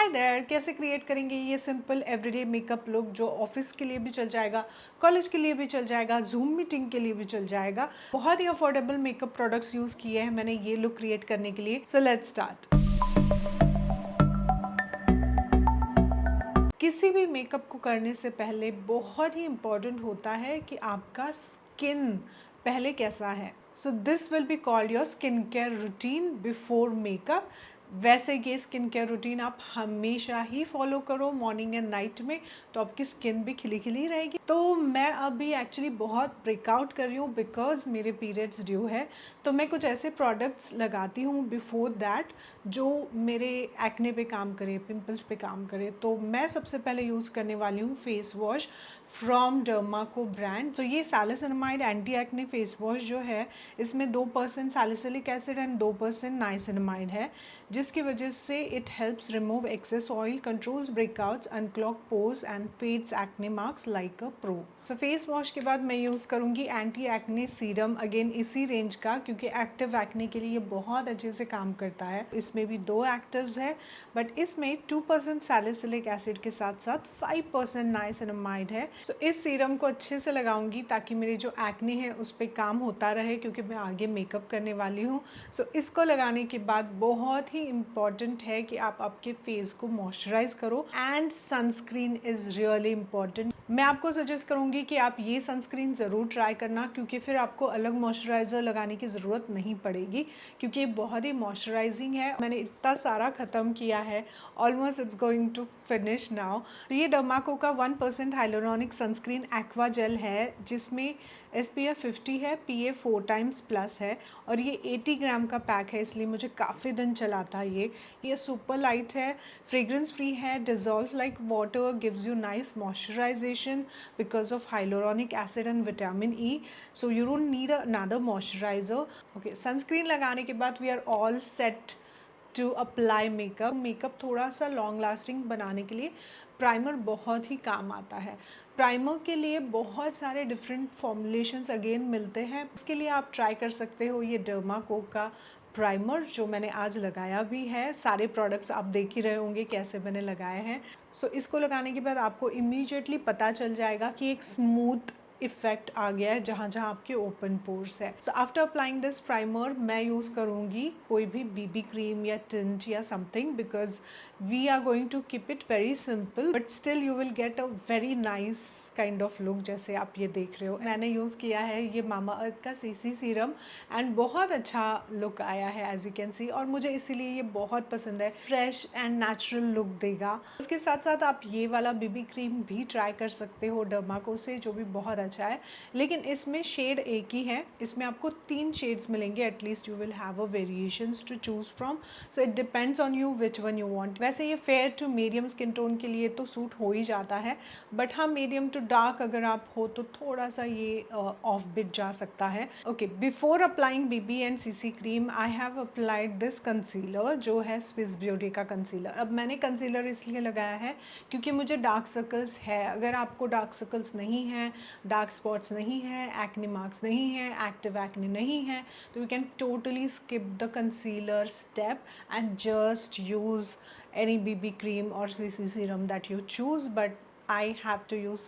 Hi there, कैसे create करेंगे ये सिंपल एवरीडे मेकअप लुक जो ऑफिस के लिए भी चल जाएगा, कॉलेज के लिए भी चल जाएगा, जूम मीटिंग के लिए भी चल जाएगा। बहुत ही अफोर्डेबल मेकअप प्रोडक्ट्स यूज किए हैं मैंने ये लुक क्रिएट करने के लिए। So let's start. किसी भी मेकअप को करने से पहले बहुत ही इम्पॉर्टेंट होता है कि आपका स्किन पहले कैसा है। So this will be called your skin care routine before makeup. वैसे ये स्किन केयर रूटीन आप हमेशा ही फॉलो करो मॉर्निंग एंड नाइट में, तो आपकी स्किन भी खिली खिली रहेगी। तो मैं अभी एक्चुअली बहुत ब्रेकआउट कर रही हूँ बिकॉज मेरे पीरियड्स ड्यू है, तो मैं कुछ ऐसे प्रोडक्ट्स लगाती हूँ बिफोर दैट जो मेरे एक्ने पे काम करे, पिंपल्स पे काम करे। तो मैं सबसे पहले यूज़ करने वाली हूँ face wash from Dermaco brand. तो ये सैलिसिनामाइड एंटी एक्ने फेस वॉश जो है, इसमें 2% सैलिसिलिक एसिड एंड 2% नाइसिनामाइड है, जिसकी वजह से it helps remove excess oil, controls breakouts, unclog pores and fades acne marks like a pro. So face wash के बाद मैं यूज़ करूँगी एंटी एक्ने सीरम, अगेन इसी रेंज का, क्योंकि एक्टिव एक्ने के लिए ये बहुत अच्छे से काम करता है। इसमें भी 2 एक्टिव्स है, बट इसमें 2% सैलिसिलिक एसिड के साथ साथ 5% नाइसिनामाइड है। सो इस सीरम को अच्छे से लगाऊंगी ताकि मेरी जो एक्ने है उस पर काम होता रहे, क्योंकि मैं आगे मेकअप करने वाली हूँ। सो इसको लगाने के बाद बहुत ही इम्पॉर्टेंट है कि आप आपके फेस को मॉइस्चराइज करो, and sunscreen is really important. मैं आपको सजेस्ट करूँगी कि आप ये सनस्क्रीन ज़रूर ट्राई करना, क्योंकि फिर आपको अलग मॉइस्चराइज़र लगाने की ज़रूरत नहीं पड़ेगी, क्योंकि ये बहुत ही मॉइस्चराइजिंग है। मैंने इतना सारा ख़त्म किया है, almost it's going to finish now. तो ये डर्माको का 1% हाइलोरॉनिक सनस्क्रीन एक्वा जेल है, जिसमें SPF 50 है, PA 4 टाइम्स प्लस है, और ये 80 ग्राम का पैक है, इसलिए मुझे काफ़ी दिन चलाता है ये सुपर लाइट है, फ्रेग्रेंस फ्री है, dissolves like water, gives you nice moisturisation because of hyaluronic acid and vitamin E. So you don't need another moisturiser. Okay, sunscreen लगाने के बाद we are all set to apply makeup. Makeup थोड़ा सा long lasting बनाने के लिए primer बहुत ही काम आता है। प्राइमर के लिए बहुत सारे डिफरेंट फॉर्मुलेशंस अगेन मिलते हैं, इसके लिए आप ट्राई कर सकते हो ये डर्माको का प्राइमर, जो मैंने आज लगाया भी है। सारे प्रोडक्ट्स आप देख ही रहे होंगे कैसे मैंने लगाए हैं। सो इसको लगाने के बाद आपको इमीडिएटली पता चल जाएगा कि एक स्मूथ इफेक्ट आ गया है जहाँ जहाँ आपके ओपन पोर्स है। So after applying this primer मैं यूज़ करूँगी कोई भी BB क्रीम या टिंट या something, because we are going to keep it very simple but still you will get a very nice kind of look, जैसे आप ये देख रहे हो। मैंने यूज़ किया है ये मामा अर्थ का CC सीरम, एंड बहुत अच्छा लुक आया है एज यू कैन सी, और मुझे इसीलिए ये बहुत पसंद है। फ्रेश एंड नेचुरल लुक देगा। उसके साथ साथ आप ये वाला BB क्रीम भी ट्राई कर सकते हो डर्माको से, जो भी बहुत अच्छा है, लेकिन इसमें शेड एक ही है। इसमें आपको 3 शेड्स मिलेंगे, at least you will have a variations to choose from. So it depends on you which one you want. वैसे ये fair to medium skin tone के लिए तो सूट हो ही जाता है, बट हाँ मीडियम टू डार्क अगर आप हो तो थोड़ा सा ये ऑफ बिट जा सकता है। Okay, before applying BB and CC cream I have applied this concealer, जो है स्विस ब्यूटी का कंसीलर। अब मैंने कंसीलर इसलिए लगाया है क्योंकि मुझे डार्क सर्कल्स है। अगर आपको डार्क सर्कल्स नहीं है, डार्क स्पॉट्स नहीं है, एक्ने मार्क्स नहीं है, एक्टिव एक्ने नहीं है, तो you can totally skip the concealer step and just use any BB cream और CC serum that you choose, but I have to use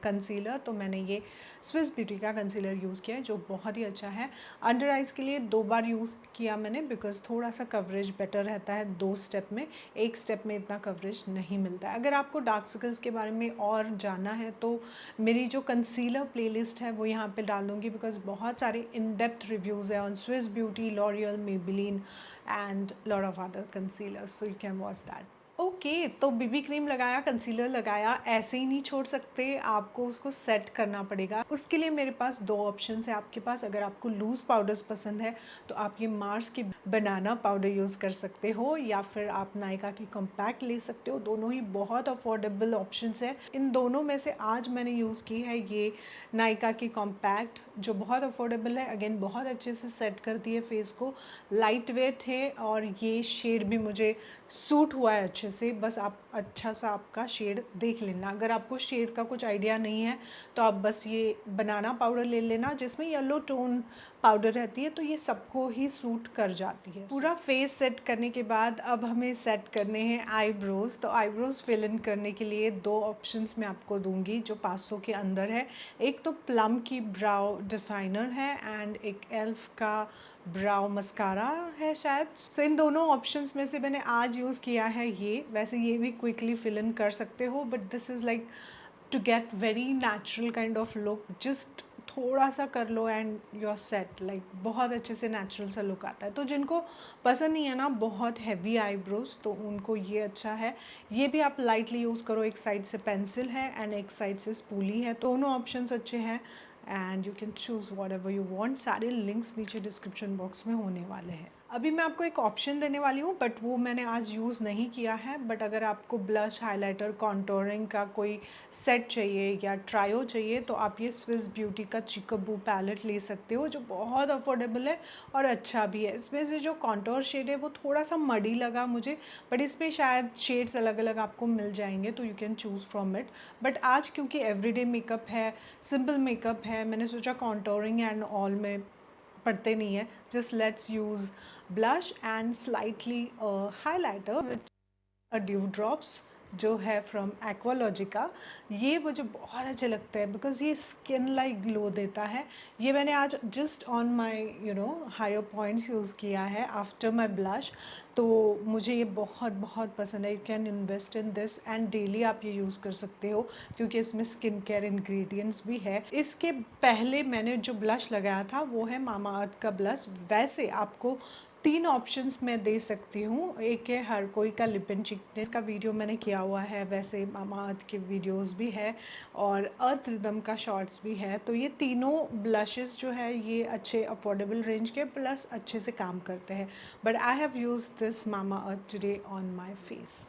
concealer. तो मैंने ये स्विस ब्यूटी का कंसीलर यूज़ किया है, जो बहुत ही अच्छा है। अंडर आइज़ के लिए 2 बार यूज़ किया मैंने, बिकॉज थोड़ा सा कवरेज बेटर रहता है 2 स्टेप में। एक स्टेप में इतना कवरेज नहीं मिलता है। अगर आपको डार्क सर्कल्स के बारे में और जानना है तो मेरी जो कंसीलर प्लेलिस्ट है वो यहाँ पे डाल दूँगी, बिकॉज बहुत सारे इन डेप्थ रिव्यूज़ है on Swiss beauty, L'Oréal, Maybelline and lot of other concealers, so you can watch that. Okay, तो BB क्रीम लगाया, कंसीलर लगाया, ऐसे ही नहीं छोड़ सकते, आपको उसको सेट करना पड़ेगा। उसके लिए मेरे पास 2 ऑप्शन है आपके पास। अगर आपको लूज़ पाउडर्स पसंद है तो आप ये मार्स के बनाना पाउडर यूज़ कर सकते हो, या फिर आप नायका की कॉम्पैक्ट ले सकते हो। दोनों ही बहुत अफोर्डेबल ऑप्शंस है। इन दोनों में से आज मैंने यूज़ की है ये नायका की कॉम्पैक्ट, जो बहुत अफोर्डेबल है, अगेन बहुत अच्छे से सेट करती है फेस को, लाइट वेट है, और ये शेड भी मुझे सूट हुआ है अच्छे से। बस आप अच्छा सा आपका शेड देख लेना। अगर आपको शेड का कुछ आइडिया नहीं है तो आप बस ये बनाना पाउडर ले लेना, जिसमें येलो टोन पाउडर रहती है, तो ये सबको ही सूट कर जाती है। पूरा फेस सेट करने के बाद अब हमें सेट करने हैं आईब्रोज। तो आईब्रोज फिल इन करने के लिए दो ऑप्शंस मैं आपको दूंगी जो 500 के अंदर है। एक तो प्लम की ब्राउ डिफाइनर है एंड एक एल्फ का ब्राउ मस्कारा है शायद। सो इन दोनों ऑप्शंस में से मैंने आज यूज़ किया है ये। वैसे ये भी क्विकली फिल इन कर सकते हो, but this is like to get very natural kind of look. Just थोड़ा सा कर लो and you are set, like बहुत अच्छे से नेचुरल सा लुक आता है। तो जिनको पसंद नहीं है ना बहुत हैवी आईब्रोज, तो उनको ये अच्छा है। ये भी आप लाइटली यूज़ करो। एक साइड से पेंसिल है एंड एक साइड से स्पूली है, दोनों ऑप्शंस अच्छे हैं and you can choose what ever you want. सारे लिंक्स नीचे डिस्क्रिप्शन बॉक्स में होने वाले हैं। अभी मैं आपको एक ऑप्शन देने वाली हूँ, बट वो मैंने आज यूज़ नहीं किया है। बट अगर आपको ब्लश, हाइलाइटर, कॉन्टोरिंग का कोई सेट चाहिए या ट्रायो चाहिए, तो आप ये स्विस ब्यूटी का चिकाबू पैलेट ले सकते हो, जो बहुत अफोर्डेबल है और अच्छा भी है। इसमें से जो कॉन्टोर शेड है वो थोड़ा सा मडी लगा मुझे, बट इसमें शायद शेड्स अलग अलग आपको मिल जाएंगे, तो you can choose from it. But आज क्योंकि एवरीडे मेकअप है, सिंपल मेकअप है, मैंने सोचा कॉन्टोरिंग एंड ऑल में पढ़ते नहीं है। Just let's use blush and slightly highlighter with due drops जो है फ्रॉम एक्वालॉजिका। ये मुझे बहुत अच्छे लगते हैं बिकॉज ये स्किन लाइक ग्लो देता है। ये मैंने आज just on my higher points use किया है आफ्टर माई ब्लश। तो मुझे ये बहुत बहुत पसंद है। You can invest in this and daily आप ये यूज़ कर सकते हो क्योंकि इसमें स्किन केयर इंग्रेडिएंट्स भी है। इसके पहले मैंने जो ब्लश लगाया था वो है मामा अर्थ का ब्लश। वैसे आपको 3 ऑप्शंस मैं दे सकती हूँ। एक है हर कोई का लिप एंड चिकनेस का वीडियो मैंने किया हुआ है, वैसे मामा अर्थ के वीडियोस भी है और अर्थ रिदम का शॉर्ट्स भी है। तो ये तीनों ब्लशेस जो है ये अच्छे अफोर्डेबल रेंज के प्लस अच्छे से काम करते हैं। But I have use this mama earth today on my face.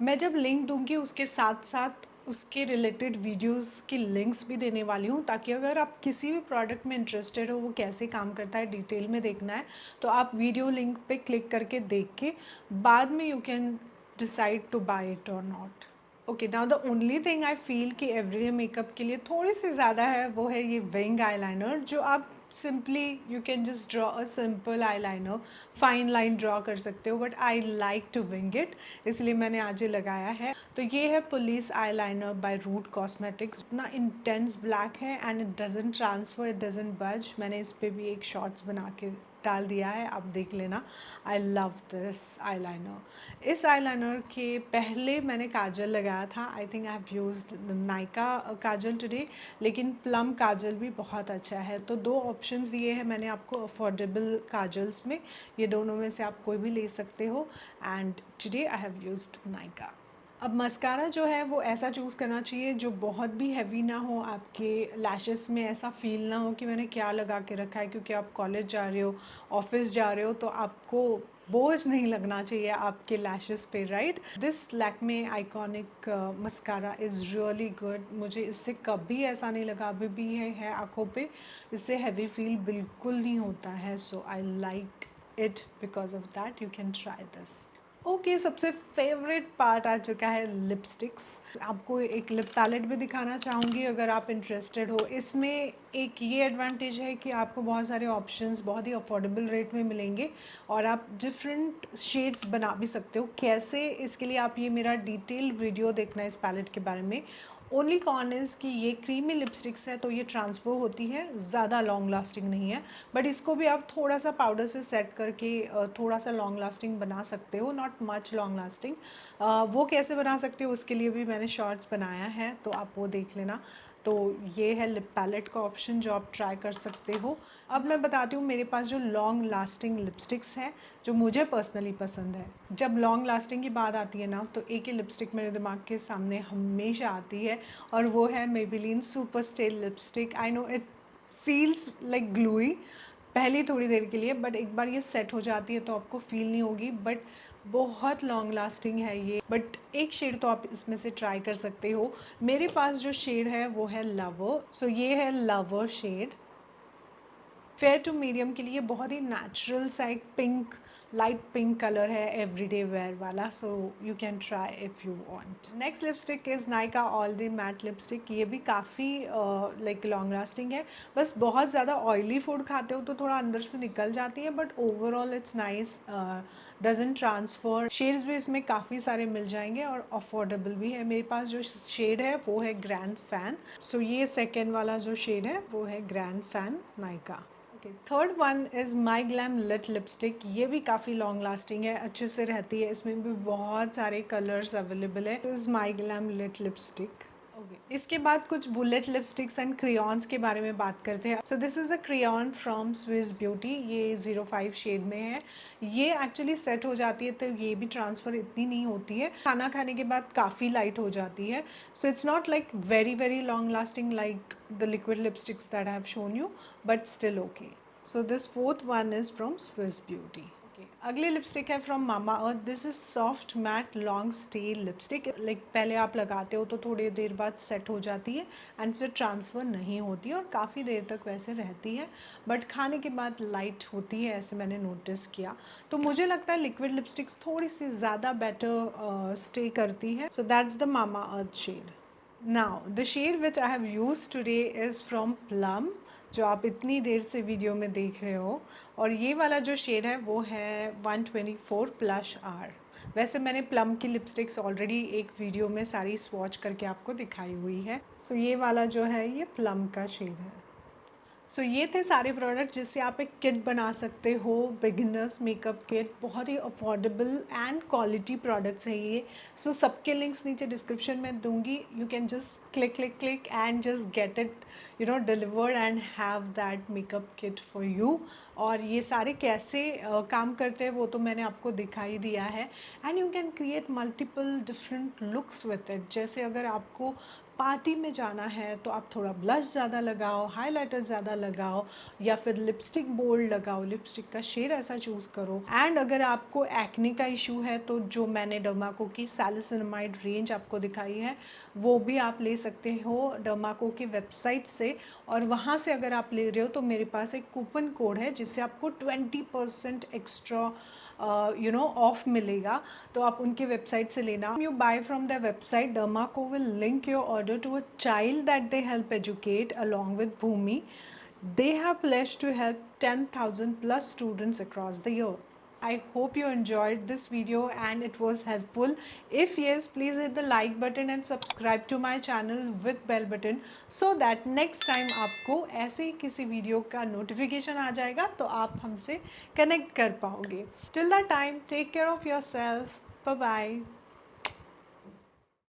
मैं जब लिंक दूंगी उसके साथ साथ उसके रिलेटेड वीडियोस की लिंक्स भी देने वाली हूँ, ताकि अगर आप किसी भी प्रोडक्ट में इंटरेस्टेड हो, वो कैसे काम करता है डिटेल में देखना है, तो आप वीडियो लिंक पे क्लिक करके देख के बाद में you can decide to buy it और not. Okay, now the only thing I feel कि एवरीडे मेकअप के लिए थोड़ी सी ज़्यादा है वो है ये विंग आईलाइनर, जो आप simply you can just draw a simple eyeliner, fine line draw कर सकते हो, but I like to wing it, इसलिए मैंने आज ये लगाया है। तो ये है police eyeliner by root cosmetics. इतना इंटेंस ब्लैक है and it doesn't transfer, it doesn't budge. मैंने इस पर भी एक शॉर्ट्स बना के डाल दिया है, आप देख लेना। I love this eyeliner. इस आईलाइनर के पहले मैंने काजल लगाया था। I think I have used Nykaa Kajal today, लेकिन प्लम काजल भी बहुत अच्छा है। तो दो ऑप्शंस दिए हैं मैंने आपको अफोर्डेबल काजल्स में, ये दोनों में से आप कोई भी ले सकते हो and today I have used Nykaa. अब मस्कारा जो है वो ऐसा चूज़ करना चाहिए जो बहुत भी हैवी ना हो, आपके लैशेस में ऐसा फील ना हो कि मैंने क्या लगा के रखा है, क्योंकि आप कॉलेज जा रहे हो, ऑफिस जा रहे हो, तो आपको बोझ नहीं लगना चाहिए आपके लैशेस पे, right. This Lakme iconic mascara is really good. मुझे इससे कभी ऐसा नहीं लगा, अभी भी है आँखों पे, इससे हैवी फील बिल्कुल नहीं होता है। So I like it because of that. You can try this. Okay, सबसे फेवरेट पार्ट आ चुका है लिपस्टिक्स। आपको एक लिप पैलेट भी दिखाना चाहूँगी अगर आप इंटरेस्टेड हो। इसमें एक ये एडवांटेज है कि आपको बहुत सारे ऑप्शंस बहुत ही अफोर्डेबल रेट में मिलेंगे और आप डिफरेंट शेड्स बना भी सकते हो। कैसे, इसके लिए आप ये मेरा डिटेल्ड वीडियो देखना है इस पैलेट के बारे में। ओनली कॉन इज़ कि ये क्रीमी लिपस्टिक्स है तो ये ट्रांसफ़र होती है, ज़्यादा लॉन्ग लास्टिंग नहीं है। बट इसको भी आप थोड़ा सा पाउडर से सेट करके थोड़ा सा लॉन्ग लास्टिंग बना सकते हो, नॉट मच लॉन्ग लास्टिंग। वो कैसे बना सकते हो उसके लिए भी मैंने शॉर्ट्स बनाया है, तो आप वो देख लेना। तो ये है लिप पैलेट का ऑप्शन जो आप ट्राई कर सकते हो। अब मैं बताती हूँ मेरे पास जो लॉन्ग लास्टिंग लिपस्टिक्स हैं जो मुझे पर्सनली पसंद है। जब लॉन्ग लास्टिंग की बात आती है ना, तो एक ही लिपस्टिक मेरे दिमाग के सामने हमेशा आती है और वो है Maybelline super stay lipstick. I know it feels like gluey पहली थोड़ी देर के लिए, बट एक बार ये सेट हो जाती है तो आपको फील नहीं होगी, बट बहुत लॉन्ग लास्टिंग है ये। बट एक शेड तो आप इसमें से ट्राई कर सकते हो। मेरे पास जो शेड है वो है लवर। सो ये है lover shade. Fair to medium के लिए बहुत ही नेचुरल सा एक पिंक, लाइट पिंक कलर है, एवरीडे वेयर वाला, so you can try if you want. Next lipstick is Nykaa all day matte lipstick. ये भी काफ़ी लाइक लॉन्ग लास्टिंग है। बस बहुत ज़्यादा ऑयली फूड खाते हो तो थोड़ा अंदर से निकल जाती है, but overall it's nice, doesn't transfer. Shades भी इसमें काफ़ी सारे मिल जाएंगे और अफोर्डेबल भी है। मेरे पास जो शेड है वो है ग्रैंड फैन। सो ये सेकेंड वाला जो शेड है वो है grand fan Nykaa. Third one is my glam lit lipstick. ये भी काफ़ी लॉन्ग लास्टिंग है, अच्छे से रहती है। इसमें भी बहुत सारे कलर्स अवेलेबल है। This is my glam lit lipstick. Okay, इसके बाद कुछ बुलेट लिपस्टिक्स एंड क्रेयॉन्स के बारे में बात करते हैं। So this is a crayon from Swiss beauty. ये 05 शेड में है। ये एक्चुअली सेट हो जाती है तो ये भी ट्रांसफ़र इतनी नहीं होती है। खाना खाने के बाद काफ़ी लाइट हो जाती है। So it's not like very very long lasting like the liquid lipsticks that I have shown you, but still okay. So this fourth one is from Swiss beauty. अगली लिपस्टिक है from mama earth. This is soft matte long stay lipstick. Like पहले आप लगाते हो तो थोड़ी देर बाद set हो जाती है एंड फिर ट्रांसफ़र नहीं होती है और काफ़ी देर तक वैसे रहती है, बट खाने के बाद लाइट होती है, ऐसे मैंने नोटिस किया। तो मुझे लगता है लिक्विड लिपस्टिक्स थोड़ी सी ज़्यादा बेटर स्टे करती है। So that's the Mamaearth shade. Now the shade which I have use today is from Plum, जो आप इतनी देर से वीडियो में देख रहे हो। और ये वाला जो शेड है वो है 124 प्लस आर। वैसे मैंने प्लम की लिपस्टिक्स ऑलरेडी एक वीडियो में सारी स्वॉच करके आपको दिखाई हुई है। सो ये वाला जो है ये प्लम का शेड है। सो ये थे सारे प्रोडक्ट जिससे आप एक किट बना सकते हो, बिगिनर्स मेकअप किट। बहुत ही अफोर्डेबल एंड क्वालिटी प्रोडक्ट्स हैं ये। सो सबके लिंक्स नीचे डिस्क्रिप्शन में दूंगी। You can just click click click and just get it delivered and have that makeup kit for you. और ये सारे कैसे काम करते हैं वो तो मैंने आपको दिखाई दिया है। And you can create multiple different looks with it. जैसे अगर आपको पार्टी में जाना है तो आप थोड़ा ब्लश ज़्यादा लगाओ, हाइलाइटर ज़्यादा लगाओ, या फिर लिपस्टिक बोल्ड लगाओ, लिपस्टिक का शेड ऐसा चूज़ करो। एंड अगर आपको एक्ने का इशू है तो जो मैंने डर्माको की सैलिसिनामाइड रेंज आपको दिखाई है वो भी आप ले सकते हो डर्माको की वेबसाइट से। और वहाँ से अगर आप ले रहे हो तो मेरे पास एक कूपन कोड है जिससे आपको 20% एक्स्ट्रा ऑफ मिलेगा। तो आप उनके वेबसाइट से लेना। You buy from the website, Dermaco will link your order to a child that they help educate along with Bhumi. They have pledged to help 10,000 plus students across the year. I hope you enjoyed this video and it was helpful. If yes, please hit the like button and subscribe to my channel with bell button so that next time आपको ऐसे ही किसी video का notification आ जाएगा तो आप हमसे connect कर पाओगे। Till that time, take care of yourself. Bye bye.